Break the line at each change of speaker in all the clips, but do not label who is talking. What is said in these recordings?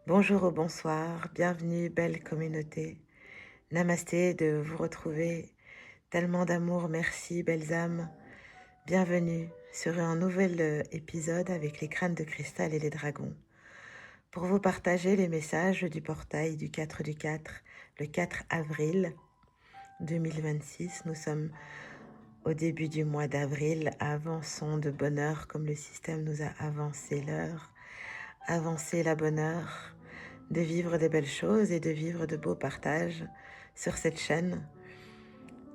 Bonjour ou bonsoir, bienvenue belle communauté. Namasté de vous retrouver. Tellement d'amour, merci belles âmes. Bienvenue sur un nouvel épisode avec les crânes de cristal et les dragons. Pour vous partager les messages du portail du 4 du 4, le 4 avril 2026. Nous sommes au début du mois d'avril, avançons de bonne heure comme le système nous a avancé l'heure. Avancer la bonne heure, de vivre des belles choses et de vivre de beaux partages sur cette chaîne.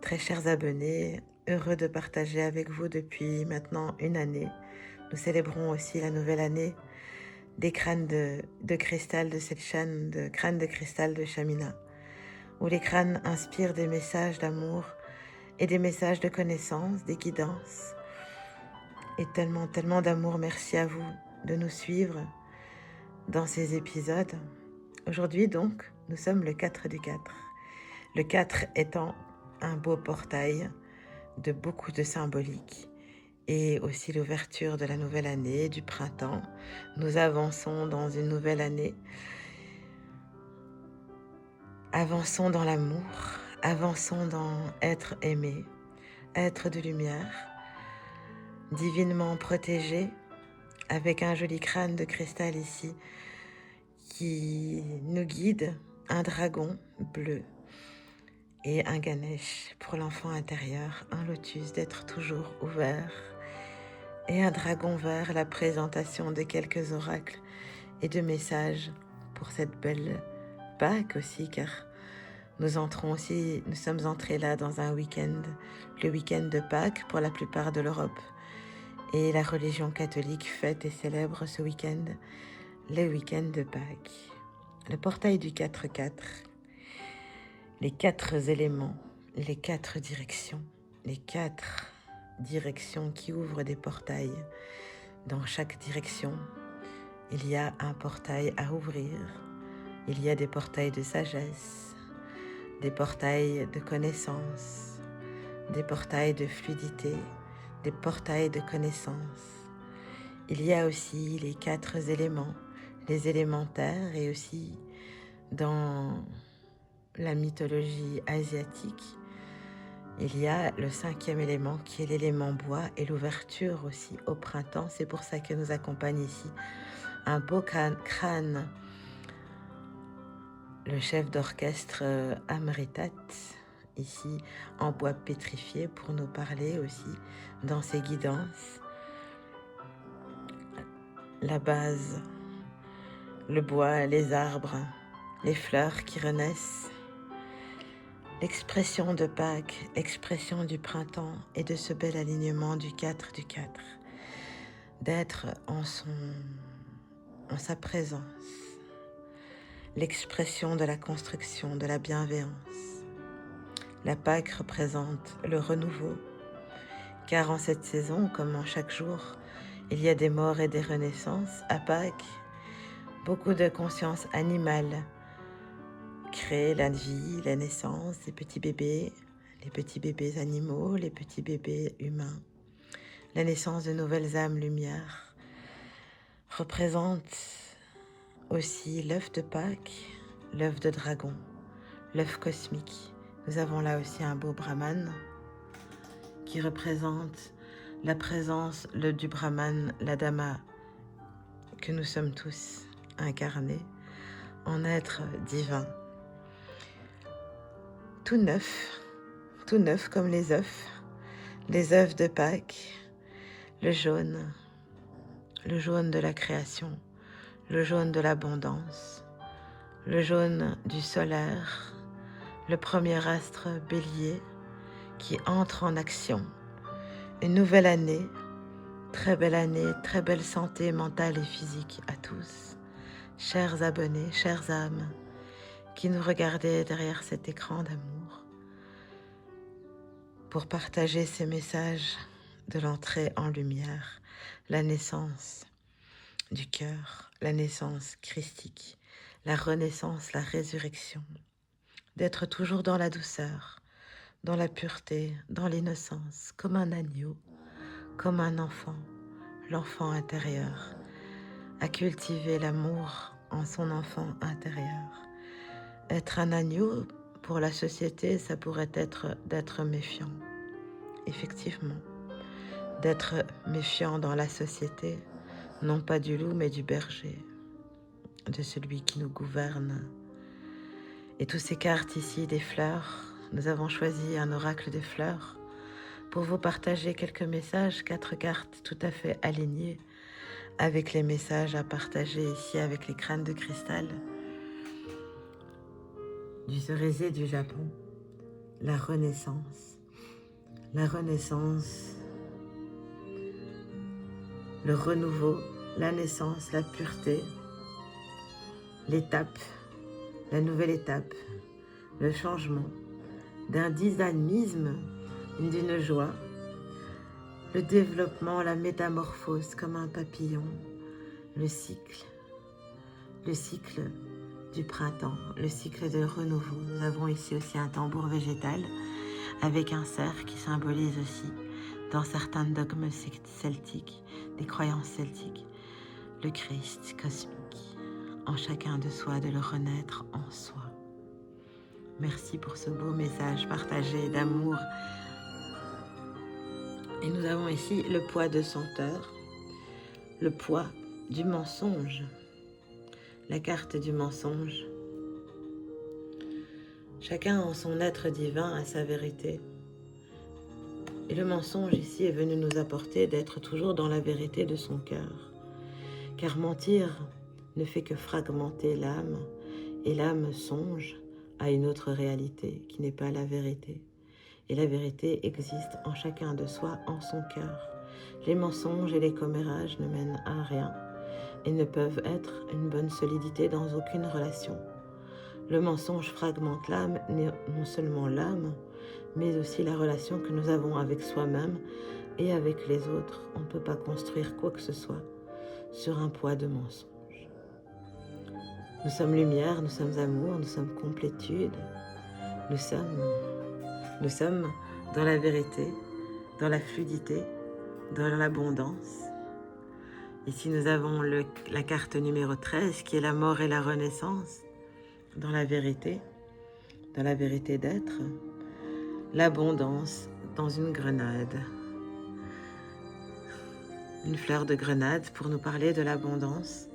Très chers abonnés, heureux de partager avec vous depuis maintenant une année. Nous célébrons aussi la nouvelle année des crânes de cristal de cette chaîne, de crânes de cristal de Shamina, où les crânes inspirent des messages d'amour et des messages de connaissance, des guidances. Et tellement, tellement d'amour. Merci à vous de nous suivre dans ces épisodes. Aujourd'hui donc, nous sommes le 4 du 4. Le 4 étant un beau portail de beaucoup de symbolique et aussi l'ouverture de la nouvelle année, du printemps. Nous avançons dans une nouvelle année. Avançons dans l'amour, avançons dans être aimé, être de lumière, divinement protégé, avec un joli crâne de cristal ici qui nous guide, un dragon bleu et un Ganesh pour l'enfant intérieur, un lotus d'être toujours ouvert et un dragon vert, la présentation de quelques oracles et de messages pour cette belle Pâques aussi, car nous sommes entrés là dans un week-end, le week-end de Pâques pour la plupart de l'Europe, et la religion catholique fête et célèbre ce week-end, le week-end de Pâques. Le portail du 4-4, les 4 éléments, les 4 directions, les 4 directions qui ouvrent des portails. Dans chaque direction, il y a un portail à ouvrir. Il y a des portails de sagesse, des portails de connaissance, des portails de fluidité, des portails de connaissance. Il y a aussi les 4 éléments, les élémentaires, et aussi dans la mythologie asiatique, il y a le 5e élément qui est l'élément bois et l'ouverture aussi au printemps. C'est pour ça que nous accompagne ici un beau crâne, le chef d'orchestre Amritat, ici en bois pétrifié, pour nous parler aussi dans ses guidances. La base, le bois, les arbres, les fleurs qui renaissent, l'expression de Pâques, l'expression du printemps et de ce bel alignement du 4 du 4, d'être en sa présence, l'expression de la construction, de la bienveillance. La Pâques représente le renouveau, car en cette saison, comme en chaque jour, il y a des morts et des renaissances. À Pâques, beaucoup de conscience animale crée la vie, la naissance, les petits bébés animaux, les petits bébés humains. La naissance de nouvelles âmes lumière représente aussi l'œuf de Pâques, l'œuf de dragon, l'œuf cosmique. Nous avons là aussi un beau brahman qui représente la présence du brahman, la dhamma, que nous sommes tous incarnés en être divin. Tout neuf comme les œufs de Pâques, le jaune de la création, le jaune de l'abondance, le jaune du solaire, le premier astre bélier qui entre en action. Une nouvelle année, très belle santé mentale et physique à tous. Chers abonnés, chères âmes qui nous regardez derrière cet écran d'amour, pour partager ces messages de l'entrée en lumière, la naissance du cœur, la naissance christique, la renaissance, la résurrection, d'être toujours dans la douceur, dans la pureté, dans l'innocence, comme un agneau, comme un enfant, l'enfant intérieur, à cultiver l'amour en son enfant intérieur. Être un agneau pour la société, ça pourrait être d'être méfiant. Effectivement, d'être méfiant dans la société, non pas du loup mais du berger, de celui qui nous gouverne. Et toutes ces cartes ici des fleurs, nous avons choisi un oracle des fleurs pour vous partager quelques messages, 4 cartes tout à fait alignées avec les messages à partager ici avec les crânes de cristal du cerisier du Japon. La renaissance, le renouveau, la naissance, la pureté, l'étape, la nouvelle étape, le changement, d'un dynamisme, d'une joie, le développement, la métamorphose comme un papillon, le cycle du printemps, le cycle de renouveau. Nous avons ici aussi un tambour végétal avec un cerf qui symbolise aussi, dans certains dogmes celtiques, des croyances celtiques, le Christ cosmique, en chacun de soi, de le renaître en soi. Merci pour ce beau message partagé d'amour. Et nous avons ici le poids de senteur, le poids du mensonge, la carte du mensonge. Chacun en son être divin a sa vérité. Et le mensonge ici est venu nous apporter d'être toujours dans la vérité de son cœur. Car mentir ne fait que fragmenter l'âme, et l'âme songe à une autre réalité qui n'est pas la vérité. Et la vérité existe en chacun de soi, en son cœur. Les mensonges et les commérages ne mènent à rien et ne peuvent être une bonne solidité dans aucune relation. Le mensonge fragmente l'âme, non seulement l'âme, mais aussi la relation que nous avons avec soi-même et avec les autres. On ne peut pas construire quoi que ce soit sur un poids de mensonge. Nous sommes lumière, nous sommes amour, nous sommes complétude. Nous sommes dans la vérité, dans la fluidité, dans l'abondance. Ici, nous avons la carte numéro 13 qui est la mort et la renaissance, dans la vérité d'être, l'abondance dans une grenade. Une fleur de grenade pour nous parler de l'abondance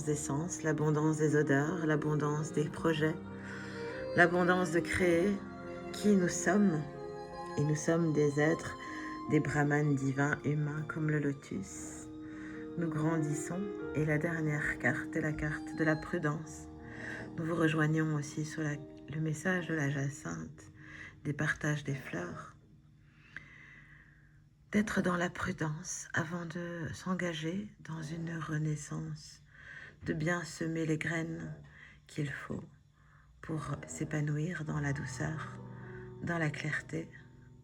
des sens, l'abondance des odeurs, l'abondance des projets, l'abondance de créer qui nous sommes. Et nous sommes des êtres, des brahmanes divins humains comme le lotus. Nous grandissons et la dernière carte est la carte de la prudence. Nous vous rejoignons aussi sur le message de la jacinthe, des partages des fleurs. D'être dans la prudence avant de s'engager dans une renaissance, de bien semer les graines qu'il faut pour s'épanouir dans la douceur, dans la clarté,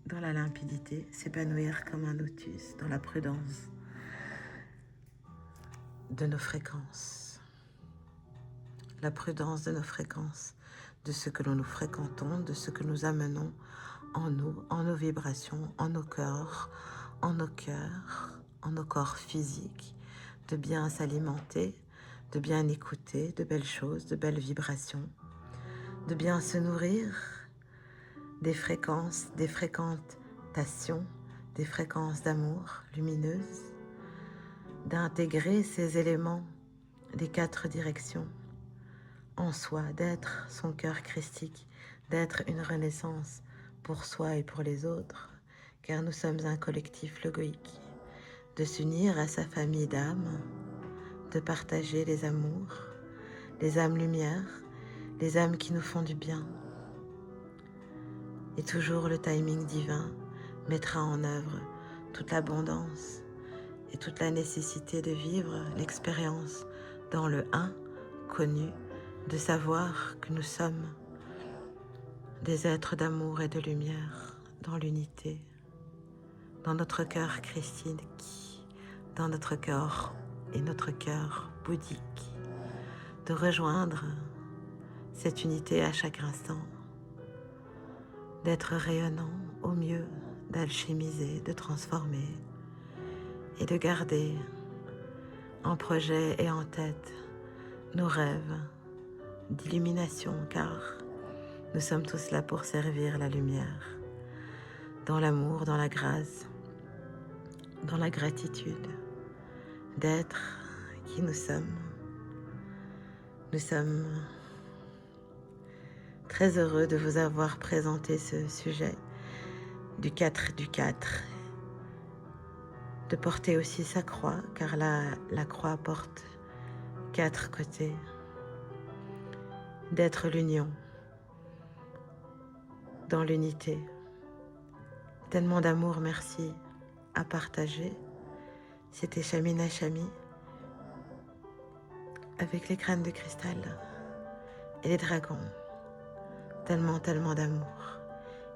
dans la limpidité, s'épanouir comme un lotus, dans la prudence de nos fréquences. La prudence de nos fréquences, de ce que nous fréquentons, de ce que nous amenons en nous, en nos vibrations, en nos corps, en nos cœurs, en nos corps physiques, de bien s'alimenter, de bien écouter de belles choses, de belles vibrations, de bien se nourrir des fréquences, des fréquentations, des fréquences d'amour lumineuses, d'intégrer ces éléments des 4 directions en soi, d'être son cœur christique, d'être une renaissance pour soi et pour les autres, car nous sommes un collectif logoïque, de s'unir à sa famille d'âmes, de partager les amours, les âmes lumière, les âmes qui nous font du bien. Et toujours le timing divin mettra en œuvre toute l'abondance et toute la nécessité de vivre l'expérience dans le inconnu, de savoir que nous sommes des êtres d'amour et de lumière dans l'unité, dans notre cœur christique, dans notre corps et notre cœur bouddhique, de rejoindre cette unité à chaque instant, d'être rayonnant au mieux, d'alchimiser, de transformer et de garder en projet et en tête nos rêves d'illumination, car nous sommes tous là pour servir la lumière, dans l'amour, dans la grâce, dans la gratitude d'être qui nous sommes. Nous sommes très heureux de vous avoir présenté ce sujet du 4 du 4, de porter aussi sa croix, car la croix porte 4 côtés, d'être l'union dans l'unité. Tellement d'amour, merci à partager. C'était Chamina Chami avec les crânes de cristal et les dragons. Tellement, tellement d'amour.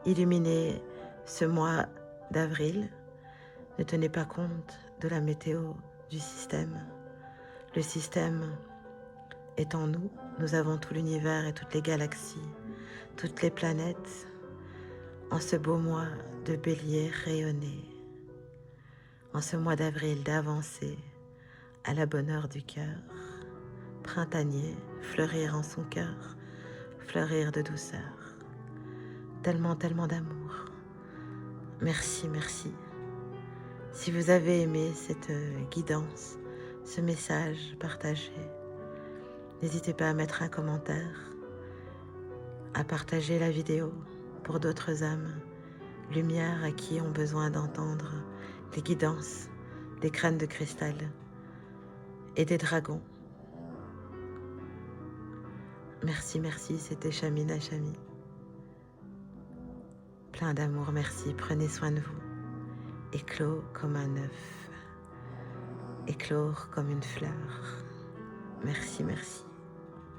Illuminez ce mois d'avril. Ne tenez pas compte de la météo du système. Le système est en nous. Nous avons tout l'univers et toutes les galaxies, toutes les planètes. En ce beau mois de bélier rayonné, en ce mois d'avril d'avancer à la bonne heure du cœur, printanier, fleurir en son cœur, fleurir de douceur. Tellement, tellement d'amour. Merci, merci. Si vous avez aimé cette guidance, ce message partagé, n'hésitez pas à mettre un commentaire, à partager la vidéo pour d'autres âmes, lumière à qui ont besoin d'entendre des guidances, des crânes de cristal et des dragons. Merci, merci, c'était Chamina Chami. Plein d'amour, merci, prenez soin de vous. Éclos comme un œuf, éclore comme une fleur. Merci, merci.